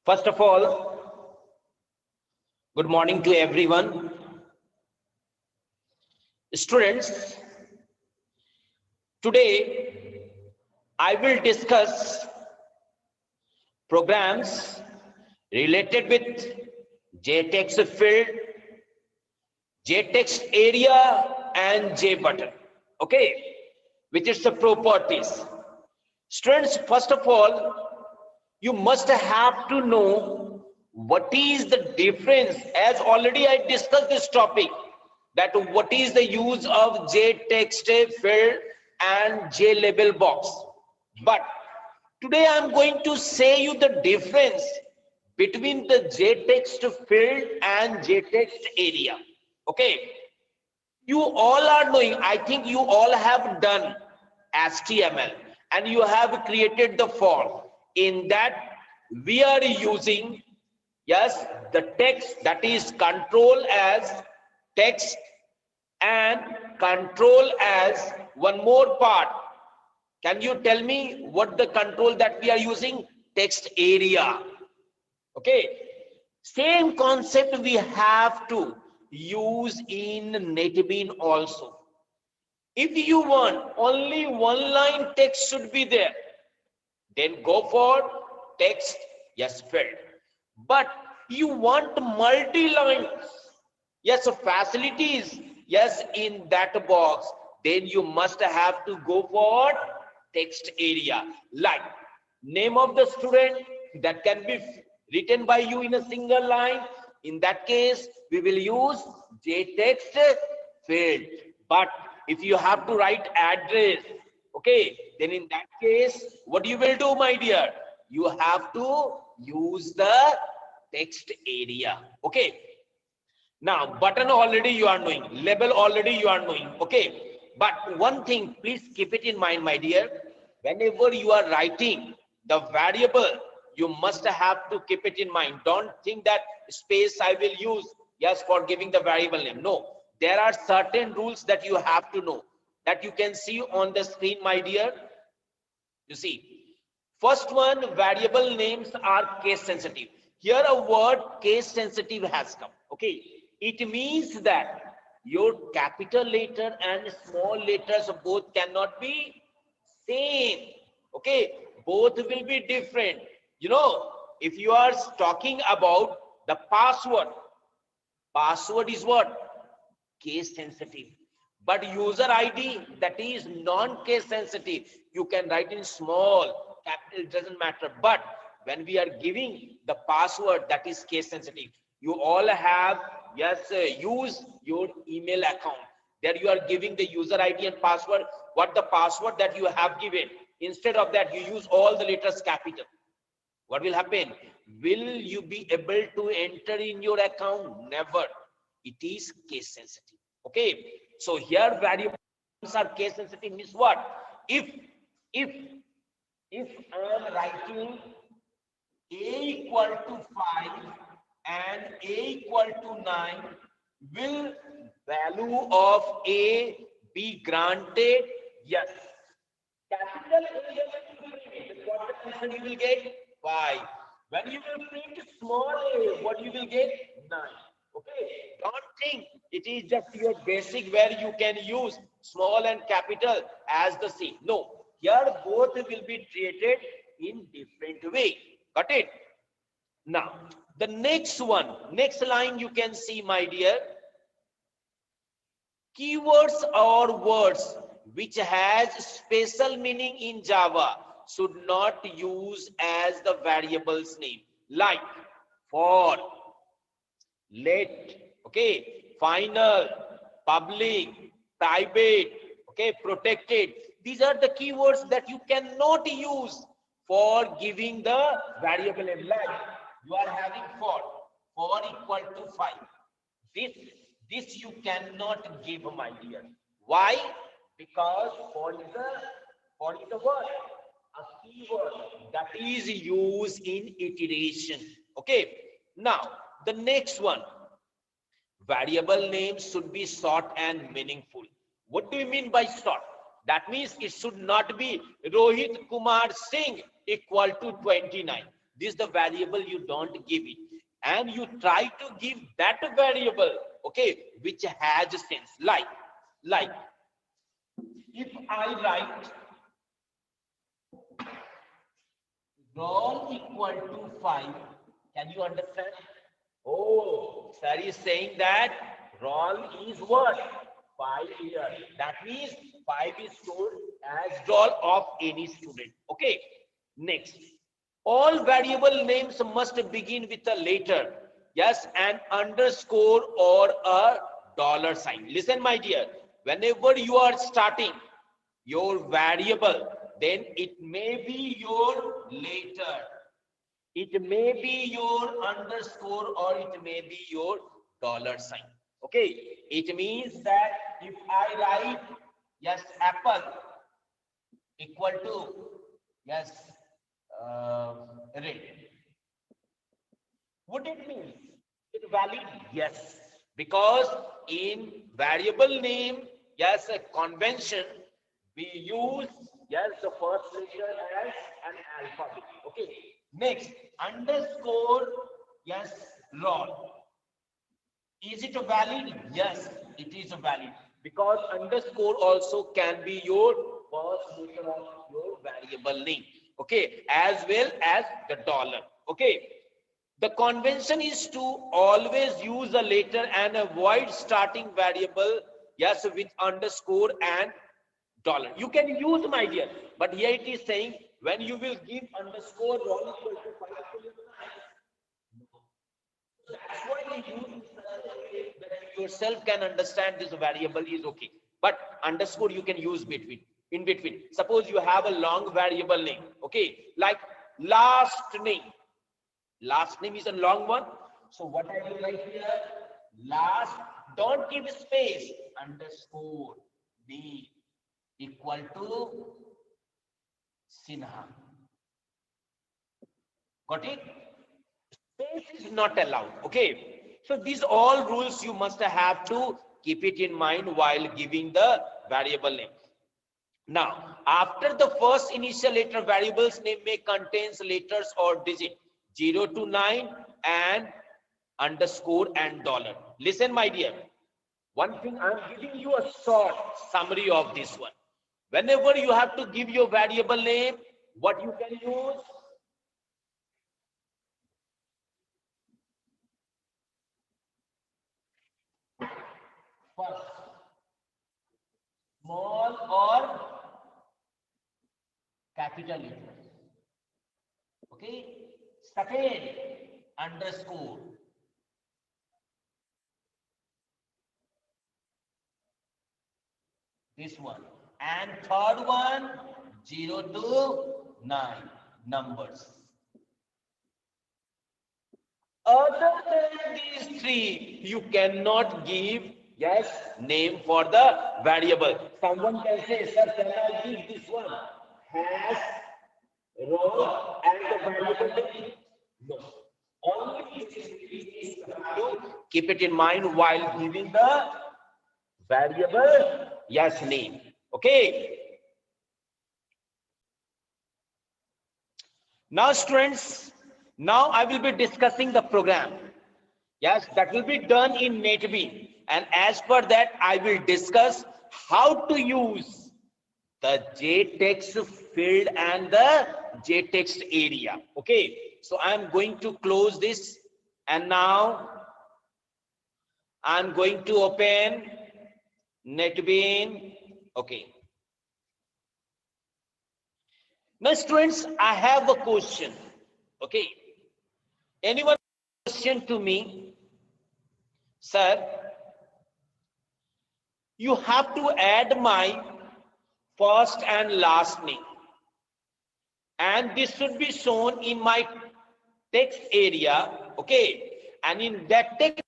First of all, good morning to everyone. Students, today I will discuss programs related with JText field, JText area and JButton. Okay, which is the properties. Students, first of all, you must have to know what is the difference. As already I discussed this topic, that what is the use of JText field and JLabel box. But today I am going to say you the difference between the JText field and JText area. Okay, you all are knowing, I think you all have done HTML and you have created the form. In that we are using, yes, the text, that is control as text and control as one more part. Can you tell me what the control that we are using? Text area. Okay, same concept we have to use in NetBeans also. If you want only one line text should be there, then go for text, yes, field. But you want multi-lines, yes, facilities, yes, in that box, then you must have to go for text area. Like name of the student, that can be written by you in a single line. In that case, we will use JText field. But if you have to write address, okay, then in that case, what you will do, my dear? You have to use the text area. Okay. Now, button already you are knowing, label already you are knowing. Okay. But one thing, please keep it in mind, my dear. Whenever you are writing the variable, you must have to keep it in mind. Don't think that space I will use, yes, for giving the variable name. No, there are certain rules that you have to know, that you can see on the screen, my dear. You see, first one, variable names are case sensitive. Here a word case sensitive has come. Okay, it means that your capital letter and small letters both cannot be same. Okay, both will be different. You know, if you are talking about the password, password is what? Case sensitive. But user ID, that is non-case sensitive. You can write in small, capital, it doesn't matter. But when we are giving the password, that is case sensitive. You all have, yes, use your email account. There you are giving the user ID and password. What the password that you have given, instead of that, you use all the letters capital. What will happen? Will you be able to enter in your account? Never. It is case sensitive. Okay. So here variables are case sensitive means what? If if I am writing a equal to 5 and a equal to 9, will value of a be granted? Yes. Capital A, what the answer you will get? 5. When you will print small a, what you will get? 9. Okay, don't think it is just your basic where you can use small and capital as the same. No, here both will be treated in different way. Got it? Now, the next one, next line you can see, my dear. Keywords or words which has special meaning in Java should not use as the variable's name, like for, let, okay, final, public, private, okay, protected. These are the keywords that you cannot use for giving the variable name. Like you are having for equal to 5. This you cannot give, my dear. Why? Because for is the word, a keyword that is used in iteration. Okay. Now the next one, variable names should be short and meaningful. What do you mean by short? That means it should not be Rohit Kumar Singh equal to 29. This is the variable you don't give it, and you try to give that variable, okay, which has sense. Like if I write roll equal to 5, can you understand? Oh, sir is saying that roll is what? 5 here. That means 5 is stored as roll of any student. Okay. Next, all variable names must begin with a letter. Yes, an underscore or a dollar sign. Listen, my dear, whenever you are starting your variable, then it may be your letter, it may be your underscore, or it may be your dollar sign. Okay, it means that if I write yes apple equal to yes red, would it mean it valid? Yes, because in variable name, yes, a convention, we use yes the first letter as an alphabet. Okay. Next, underscore yes rod. Is it valid? Yes, it is valid, because underscore also can be your first letter of your variable name. Okay, as well as the dollar. Okay. The convention is to always use a letter and avoid starting variable yes with underscore and dollar. You can use, my dear, but here it is saying when you will give underscore roll equal to 5, that's why we use in such a way that you yourself can understand this variable is okay. But underscore you can use in between. Suppose you have a long variable name, okay, like last name. Last name is a long one. So what I will write here? Last, don't give space, underscore name equal to Sinha. Got it? Space is not allowed. Okay. So these all rules you must have to keep it in mind while giving the variable name. Now, after the first initial letter, variable's name may contains letters or digit 0 to 9 and underscore and dollar. Listen, my dear. One thing, I'm giving you a short summary of this one. Whenever you have to give your variable name, what you can use? First, small or capital letters. Okay. Second, underscore. This one. And third one, 0 to 9 numbers. Other than these three, you cannot give yes name for the variable. Someone can say, sir, can I give this one has row and the variable name? No. Only this is you have to keep it in mind while giving the variable yes name. Okay. Now students, now I will be discussing the program. Yes, that will be done in NetBeans. And as per that, I will discuss how to use the JText field and the JText area. Okay, so I'm going to close this, and now I'm going to open NetBeans. Okay. Now students, I have a question. Okay, anyone question to me? Sir, you have to add my first and last name, and this should be shown in my text area. Okay, and in that text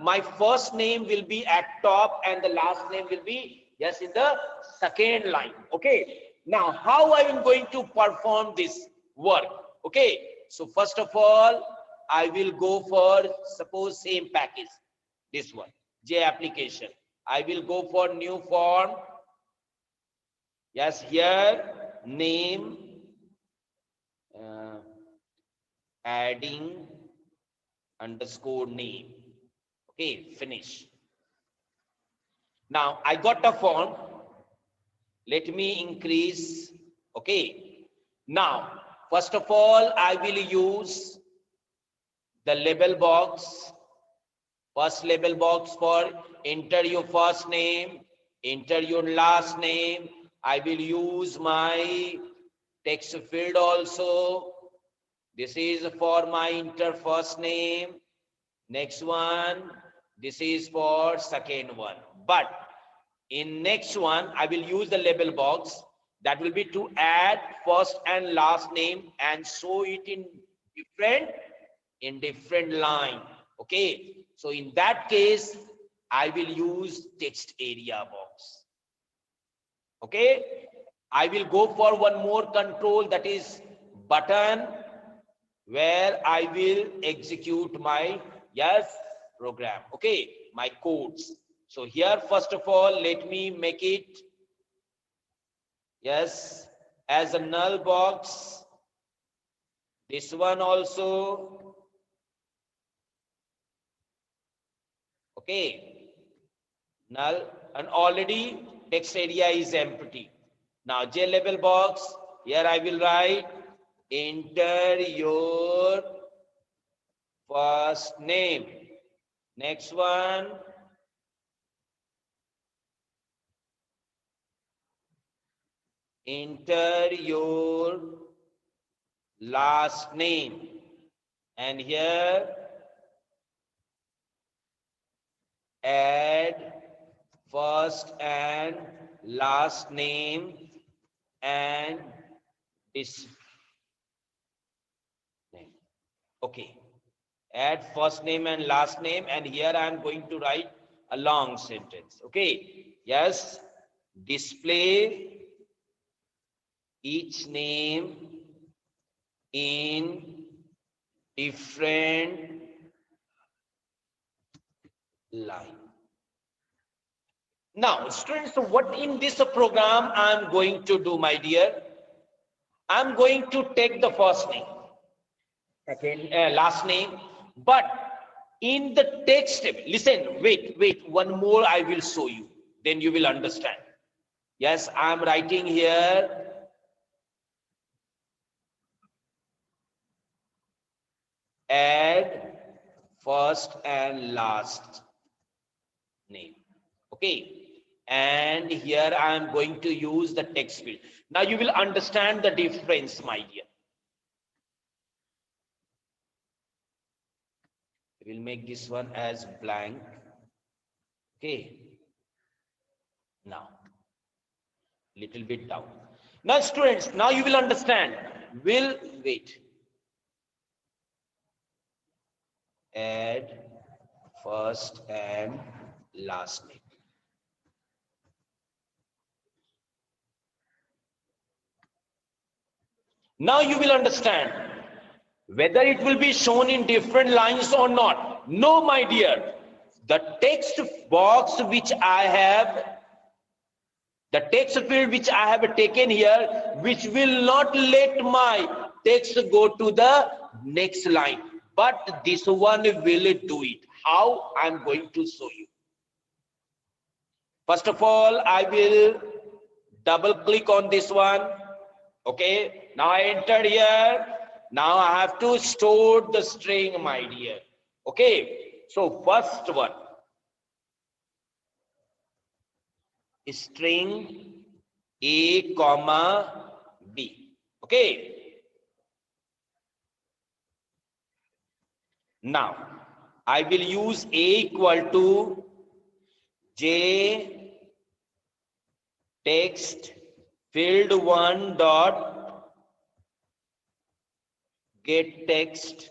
my first name will be at top and the last name will be yes in the second line. Okay, now how I am going to perform this work? Okay, so first of all I will go for suppose same package, this one J application. I will go for new form. Yes, here name adding underscore name. Okay, finish. Now I got a form. Let me increase. Okay. Now, first of all, I will use the label box. First label box for enter your first name, enter your last name. I will use my text field also. This is for my enter first name. Next one, this is for second one. But in next one, I will use the label box. That will be to add first and last name and show it in different line. Okay. So in that case, I will use text area box. Okay. I will go for one more control, that is button, where I will execute my program. Okay. My codes. So here, first of all, let me make it as a null box. This one also. Okay, null, and already text area is empty. Now JLabel box, here I will write enter your first name. Next one, enter your last name, and here add first and last name and this name. Okay, add first name and last name, and here I am going to write a long sentence. Okay, display each name in different line. Now, students, what in this program I'm going to do, my dear? I'm going to take the first name, second, last name, but in the text, listen, wait, one more I will show you, then you will understand. Yes, I'm writing here add first and last name. Okay, and here I am going to use the text field. Now you will understand the difference, my dear. We will make this one as blank. Okay, now little bit down. Now students, now you will understand. Will wait. Add first and last name. Now you will understand whether it will be shown in different lines or not. No, my dear, the text box which I have, the text field which I have taken here, which will not let my text go to the next line, but this one will do it. How? I'm going to show you. First of all, I will double click on this one. Okay, now I entered here. Now I have to store the string, my dear. Okay, so first one, string A comma B. Okay, now I will use A equal to J text field one dot get text.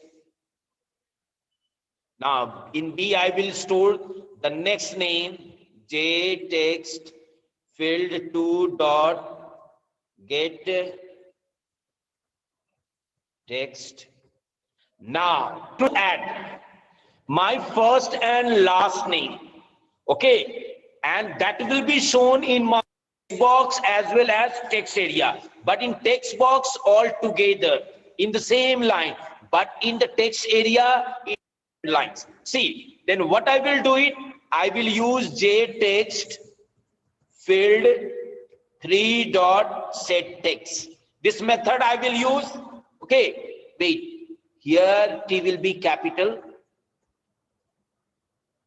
Now in B I will store the next name J text field two dot get text. Now to add my first and last name. Okay, and that will be shown in my box as well as text area, but in text box all together in the same line. but in the text area, it lines. See, then what I will do it, I will use J text field 3 dot set text. This method I will use. Okay, wait, here T will be capital.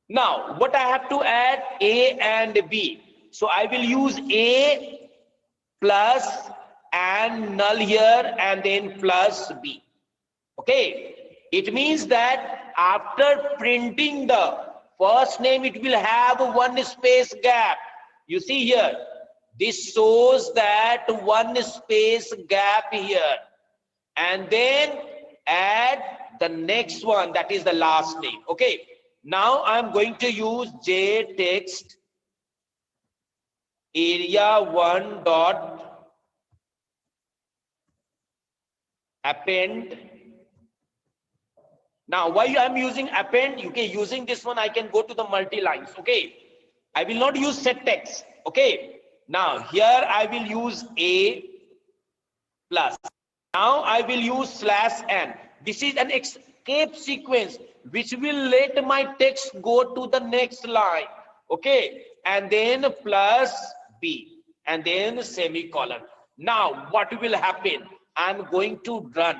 Now what I have to add, A and B. So I will use A plus and null here and then plus B. Okay, it means that after printing the first name, it will have one space gap. You see here, this shows that one space gap here, and then add the next one, that is the last name. Okay, now I'm going to use J text area 1 dot append. Now why I'm using append, okay, using this one I can go to the multi lines. Okay, I will not use set text. Okay, now here I will use A plus, now I will use slash n. This is an escape sequence which will let my text go to the next line. Okay, and then plus B and then semicolon. Now what will happen, I'm going to run.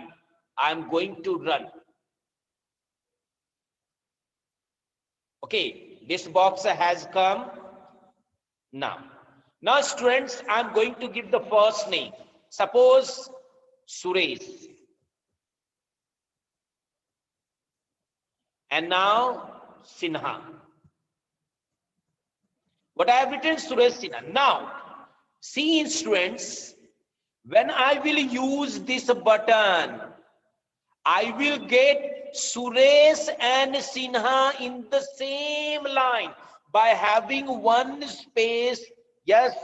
Okay, this box has come. Now students, I'm going to give the first name. Suppose Suresh. And now Sinha. What I have written, Suresh Sinha. Now, see students, when I will use this button, I will get Suresh and Sinha in the same line by having one space. Yes,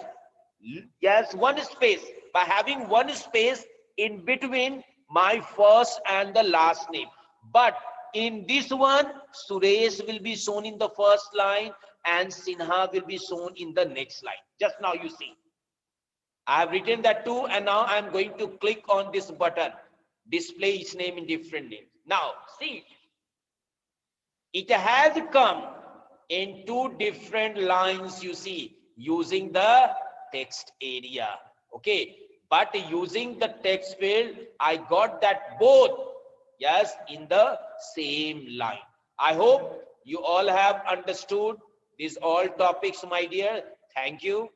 one space. By having one space in between my first and the last name. But in this one, Suresh will be shown in the first line and Sinha will be shown in the next line. Just now you see. I have written that too, and now I am going to click on this button. Display each name in different names. Now see, it has come in two different lines, you see, using the text area. Okay, but using the text field, I got that both, yes, in the same line. I hope you all have understood these all topics, my dear. Thank you.